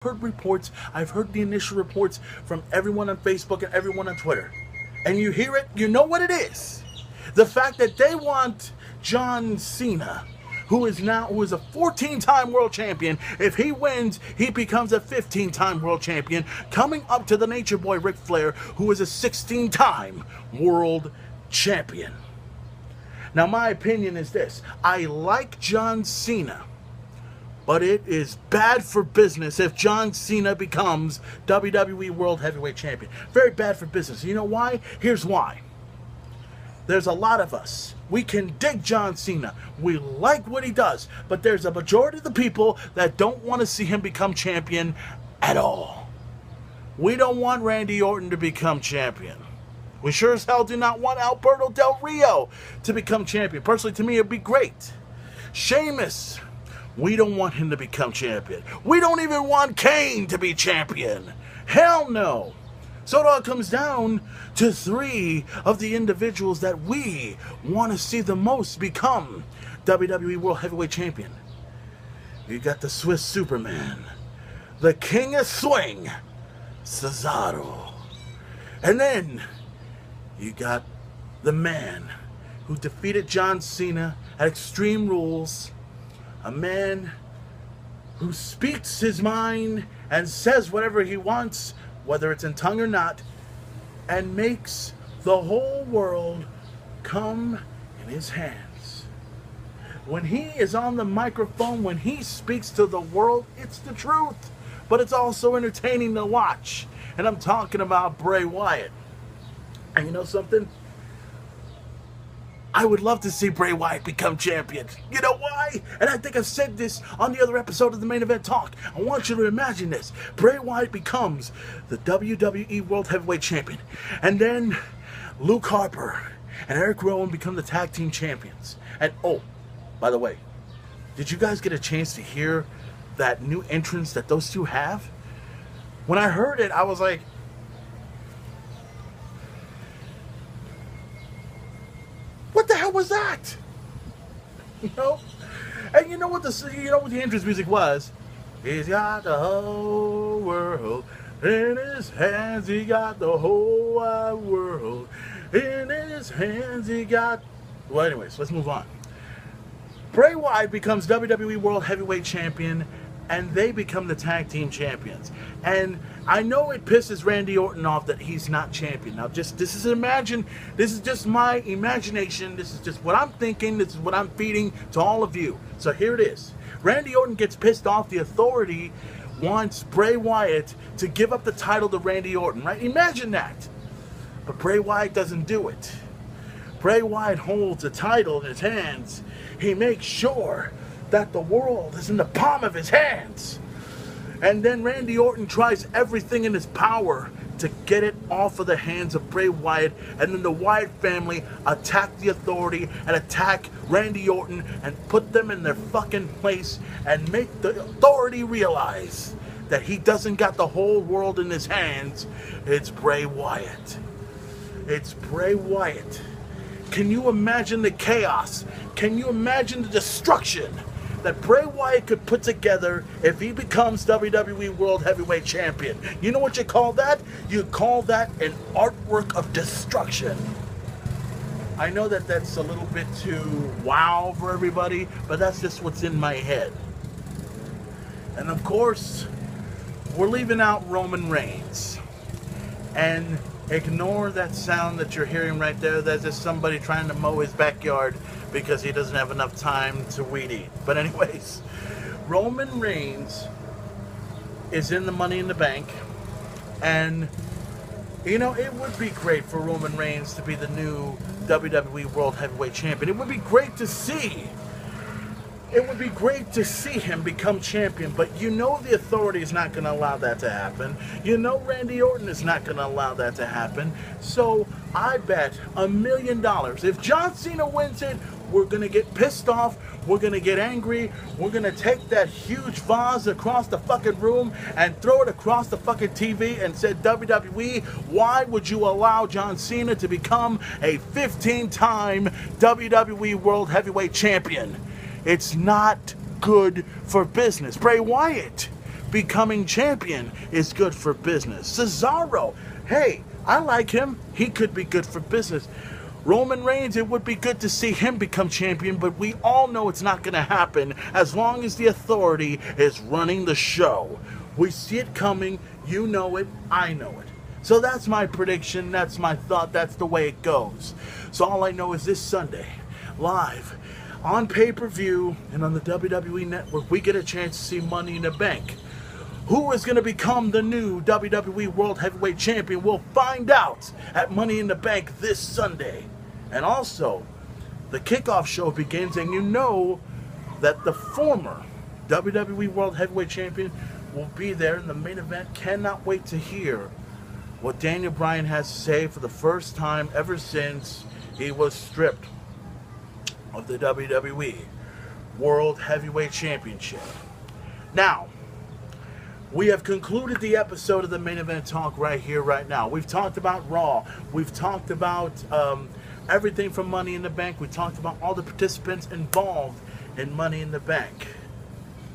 heard reports, I've heard the initial reports from everyone on Facebook and everyone on Twitter. And you hear it, you know what it is. The fact that they want John Cena, who is a 14-time world champion. If he wins, he becomes a 15-time world champion, coming up to the Nature Boy Ric Flair, who is a 16-time world champion. Now, my opinion is this. I like John Cena, but it is bad for business if John Cena becomes WWE World Heavyweight Champion. Very bad for business. You know why? Here's why. There's a lot of us. We can dig John Cena. We like what he does. But there's a majority of the people that don't want to see him become champion at all. We don't want Randy Orton to become champion. We sure as hell do not want Alberto Del Rio to become champion. Personally, to me, it'd be great. Sheamus, we don't want him to become champion. We don't even want Kane to be champion. Hell no. So it all comes down to three of the individuals that we want to see the most become WWE World Heavyweight Champion. You got the Swiss Superman, the King of Swing, Cesaro. And then you got the man who defeated John Cena at Extreme Rules, a man who speaks his mind and says whatever he wants, whether it's in tongue or not, and makes the whole world come in his hands. When he is on the microphone, when he speaks to the world, it's the truth. But it's also entertaining to watch. And I'm talking about Bray Wyatt. And you know something? I would love to see Bray Wyatt become champion. You know why? And I think I've said this on the other episode of the Main Event Talk. I want you to imagine this. Bray Wyatt becomes the WWE World Heavyweight Champion. And then Luke Harper and Eric Rowan become the Tag Team Champions. And oh, by the way, did you guys get a chance to hear that new entrance that those two have? When I heard it, I was like, what the hell was that? You know? And you know what the entrance music was? He's got the whole world in his hands. He got the whole wide world in his hands. He got... Well, anyways, let's move on. Bray Wyatt becomes WWE World Heavyweight Champion, and they become the Tag Team Champions. And I know it pisses Randy Orton off that he's not champion. Now, this is just my imagination. This is just what I'm thinking. This is what I'm feeding to all of you. So here it is. Randy Orton gets pissed off. The Authority wants Bray Wyatt to give up the title to Randy Orton, right? Imagine that. But Bray Wyatt doesn't do it. Bray Wyatt holds the title in his hands. He makes sure that the world is in the palm of his hands. And then Randy Orton tries everything in his power to get it off of the hands of Bray Wyatt. And then the Wyatt family attack the Authority and attack Randy Orton and put them in their fucking place and make the Authority realize that he doesn't got the whole world in his hands. It's Bray Wyatt. It's Bray Wyatt. Can you imagine the chaos? Can you imagine the destruction that Bray Wyatt could put together if he becomes WWE World Heavyweight Champion? You know what you call that? You call that an artwork of destruction. I know that that's a little bit too wow for everybody, but that's just what's in my head. And of course, we're leaving out Roman Reigns. And ignore that sound that you're hearing right there. That's just somebody trying to mow his backyard because he doesn't have enough time to weed eat. But anyways, Roman Reigns is in the Money in the Bank. And, you know, it would be great for Roman Reigns to be the new WWE World Heavyweight Champion. It would be great to see. It would be great to see him become champion, but you know the Authority is not going to allow that to happen. You know Randy Orton is not going to allow that to happen. So I bet $1 million if John Cena wins it, we're going to get pissed off. We're going to get angry. We're going to take that huge vase across the fucking room and throw it across the fucking TV and said, WWE, why would you allow John Cena to become a 15-time WWE World Heavyweight Champion? It's not good for business. Bray Wyatt becoming champion is good for business. Cesaro, hey, I like him. He could be good for business. Roman Reigns, it would be good to see him become champion, but we all know it's not going to happen as long as the Authority is running the show. We see it coming. You know it. I know it. So that's my prediction. That's my thought. That's the way it goes. So all I know is this Sunday, live, on pay-per-view, and on the WWE Network, we get a chance to see Money in the Bank. Who is going to become the new WWE World Heavyweight Champion? We'll find out at Money in the Bank this Sunday. And also, the kickoff show begins, and you know that the former WWE World Heavyweight Champion will be there in the main event. Cannot wait to hear what Daniel Bryan has to say for the first time ever since he was stripped of the WWE World Heavyweight Championship. Now, we have concluded the episode of the Main Event Talk right here, right now. We've talked about Raw. We've talked about everything from Money in the Bank. We talked about all the participants involved in Money in the Bank.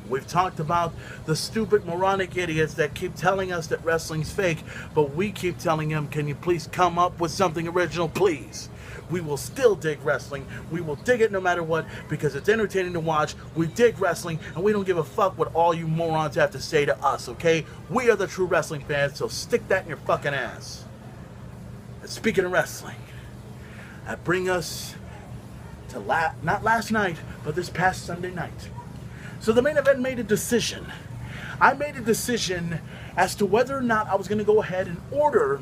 We've talked about the stupid, moronic idiots that keep telling us that wrestling's fake, but we keep telling them, can you please come up with something original, please? We will still dig wrestling. We will dig it no matter what, because it's entertaining to watch. We dig wrestling, and we don't give a fuck what all you morons have to say to us, okay? We are the true wrestling fans, so stick that in your fucking ass. And speaking of wrestling, that brings us to not last night, but this past Sunday night. So the main event made a decision. I made a decision as to whether or not I was going to go ahead and order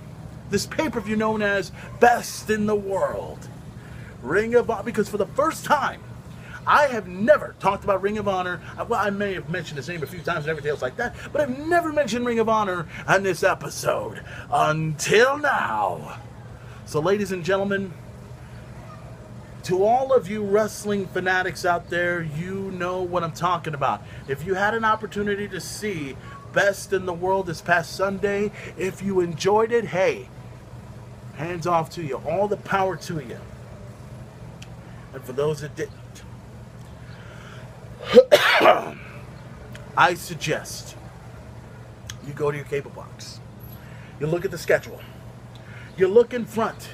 this pay-per-view known as Best in the World. Ring of Honor, because for the first time, I have never talked about Ring of Honor. Well, I may have mentioned his name a few times and everything else like that, but I've never mentioned Ring of Honor on this episode until now. So ladies and gentlemen, to all of you wrestling fanatics out there, you know what I'm talking about. If you had an opportunity to see Best in the World this past Sunday, if you enjoyed it, hey, hands off to you. All the power to you. And for those that didn't, I suggest you go to your cable box. You look at the schedule. You look in front.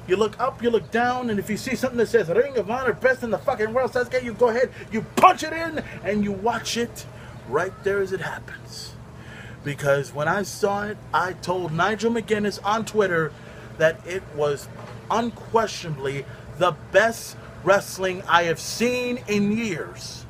You look up, you look down, and if you see something that says Ring of Honor, Best in the fucking World, Sasuke, you go ahead, you punch it in, and you watch it right there as it happens. Because when I saw it, I told Nigel McGuinness on Twitter that it was unquestionably the best wrestling I have seen in years.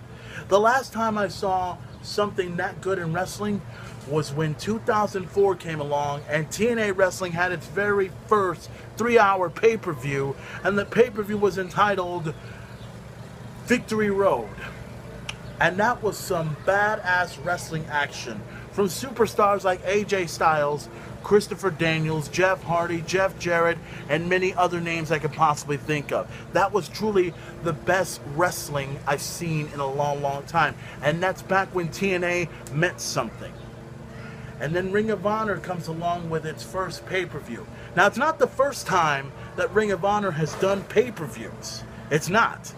The last time I saw something that good in wrestling was when 2004 came along and TNA Wrestling had its very first 3-hour pay-per-view, and the pay-per-view was entitled Victory Road. And that was some badass wrestling action from superstars like AJ Styles, Christopher Daniels, Jeff Hardy, Jeff Jarrett, and many other names I could possibly think of. That was truly the best wrestling I've seen in a long, long time. And that's back when TNA meant something. And then Ring of Honor comes along with its first pay-per-view. Now, it's not the first time that Ring of Honor has done pay-per-views. It's not.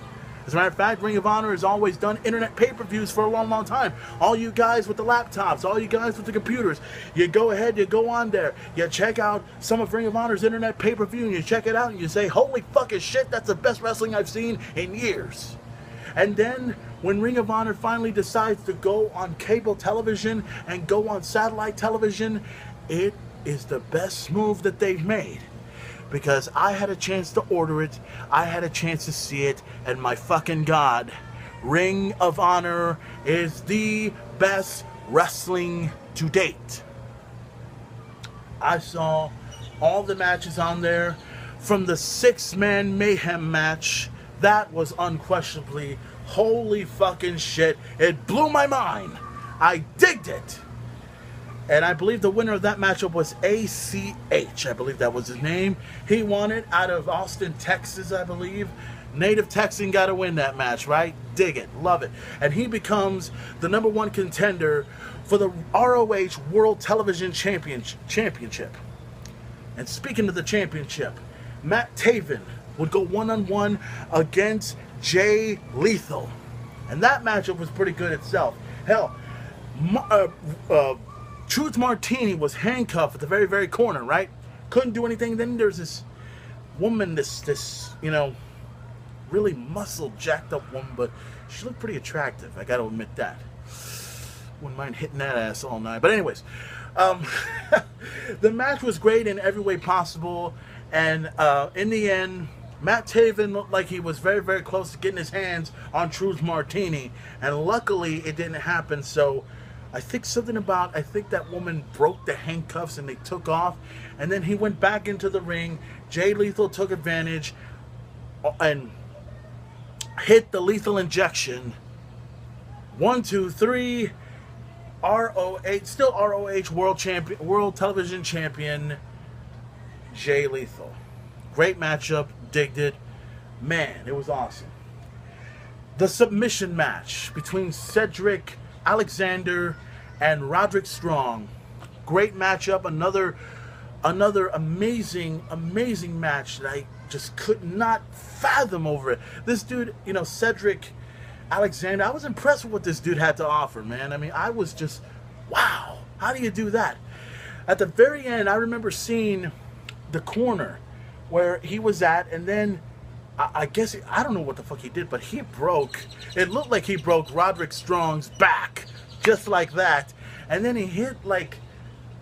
As a matter of fact, Ring of Honor has always done internet pay-per-views for a long, long time. All you guys with the laptops, all you guys with the computers, you go ahead, you go on there, you check out some of Ring of Honor's internet pay-per-view, and you check it out, and you say, holy fucking shit, that's the best wrestling I've seen in years. And then, when Ring of Honor finally decides to go on cable television and go on satellite television, it is the best move that they've made. Because I had a chance to order it, I had a chance to see it, and my fucking God, Ring of Honor is the best wrestling to date. I saw all the matches on there, from the 6-man Mayhem match. That was unquestionably, holy fucking shit. It blew my mind. I digged it. And I believe the winner of that matchup was ACH. I believe that was his name. He won it out of Austin, Texas, I believe. Native Texan got to win that match, right? Dig it. Love it. And he becomes the #1 contender for the ROH World Television Championship. And speaking of the championship, Matt Taven would go one-on-one against Jay Lethal. And that matchup was pretty good itself. Hell, Truth Martini was handcuffed at the very, very corner, right? Couldn't do anything. Then there's this woman, this really muscle jacked up woman, but she looked pretty attractive. I got to admit that. Wouldn't mind hitting that ass all night. But anyways, the match was great in every way possible, and in the end, Matt Taven looked like he was very, very close to getting his hands on Truth Martini, and luckily it didn't happen. So I think that woman broke the handcuffs and they took off, and then he went back into the ring. Jay Lethal took advantage and hit the lethal injection. 1, 2, 3. ROH, still ROH World Television Champion, Jay Lethal. Great matchup, digged it. Man, it was awesome. The submission match between Cedric Alexander and Roderick Strong. Great matchup, another amazing match that I just could not fathom over it. This dude, Cedric Alexander, I was impressed with what this dude had to offer, man. I mean, I was just, wow, how do you do that? At the very end, I remember seeing the corner where he was at, and then I guess, I don't know what the fuck he did, but it looked like he broke Roderick Strong's back, just like that. And then he hit, like,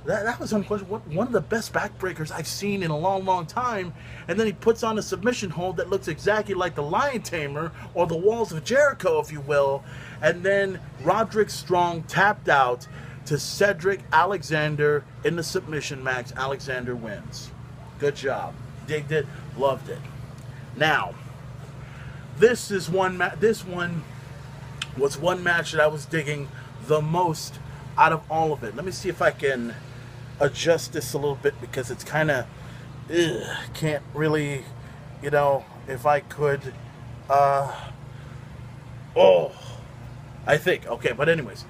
that was unquestionable one of the best backbreakers I've seen in a long, long time. And then he puts on a submission hold that looks exactly like the Lion Tamer, or the Walls of Jericho, if you will. And then Roderick Strong tapped out to Cedric Alexander in the submission match. Alexander wins. Good job. Digged it. Loved it. Now, this one was one match that I was digging the most out of all of it. Let me see if I can adjust this a little bit, because it's kind of can't really, if I could, I think, okay, but anyways,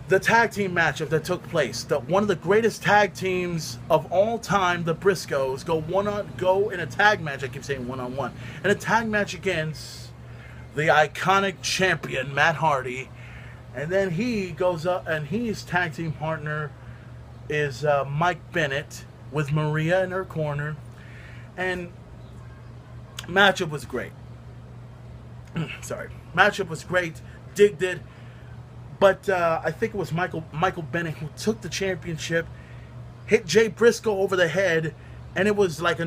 the tag team matchup that took place, one of the greatest tag teams of all time, the Briscoes, go in a tag match, I keep saying one-on-one, in a tag match against the iconic champion, Matt Hardy. And then he goes up, and his tag team partner is Mike Bennett, with Maria in her corner. And matchup was great. Sorry. Matchup was great. Digged it. But I think it was Michael Bennett who took the championship, hit Jay Briscoe over the head, and it was like a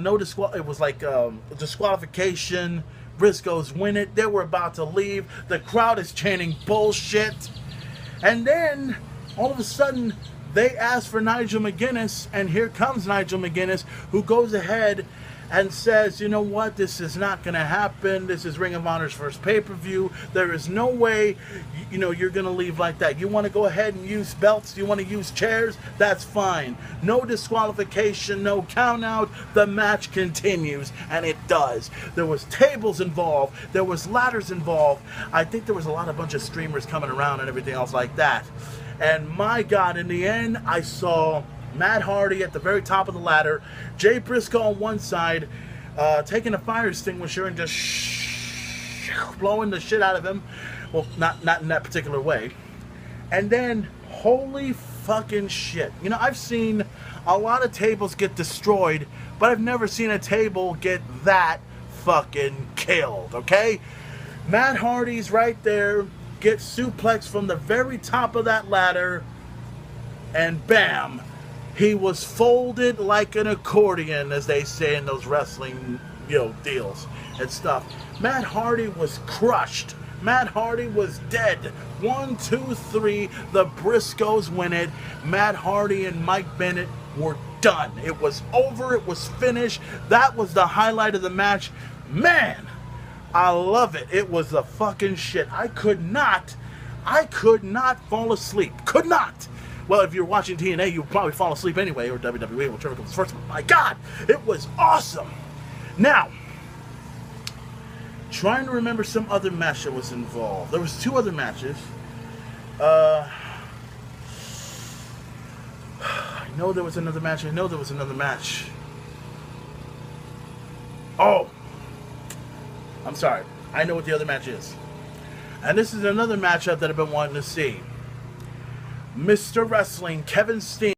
disqualification. Briscoes win it. They were about to leave. The crowd is chanting bullshit. And then, all of a sudden, they ask for Nigel McGuinness, and here comes Nigel McGuinness, who goes ahead and says, you know what, this is not going to happen. This is Ring of Honor's first pay-per-view. There is no way, you're going to leave like that. You want to go ahead and use belts? You want to use chairs? That's fine. No disqualification, no count-out. The match continues, and it does. There was tables involved. There was ladders involved. I think there was a bunch of streamers coming around and everything else like that. And my God, in the end, I saw Matt Hardy at the very top of the ladder, Jay Briscoe on one side, taking a fire extinguisher and just blowing the shit out of him. Well, not in that particular way. And then, holy fucking shit. I've seen a lot of tables get destroyed, but I've never seen a table get that fucking killed, okay? Matt Hardy's right there, gets suplexed from the very top of that ladder, and bam, he was folded like an accordion, as they say in those wrestling, deals and stuff. Matt Hardy was crushed. Matt Hardy was dead. 1, 2, 3, the Briscoes win it. Matt Hardy and Mike Bennett were done. It was over. It was finished. That was the highlight of the match. Man, I love it. It was the fucking shit. I could not fall asleep. Could not. Well, if you're watching TNA, you'll probably fall asleep anyway, or WWE, whichever comes first. My God, it was awesome. Now, trying to remember some other match that was involved. There was 2 other matches. I know there was another match. Oh, I'm sorry. I know what the other match is. And this is another matchup that I've been wanting to see. Mr. Wrestling, Kevin Steen.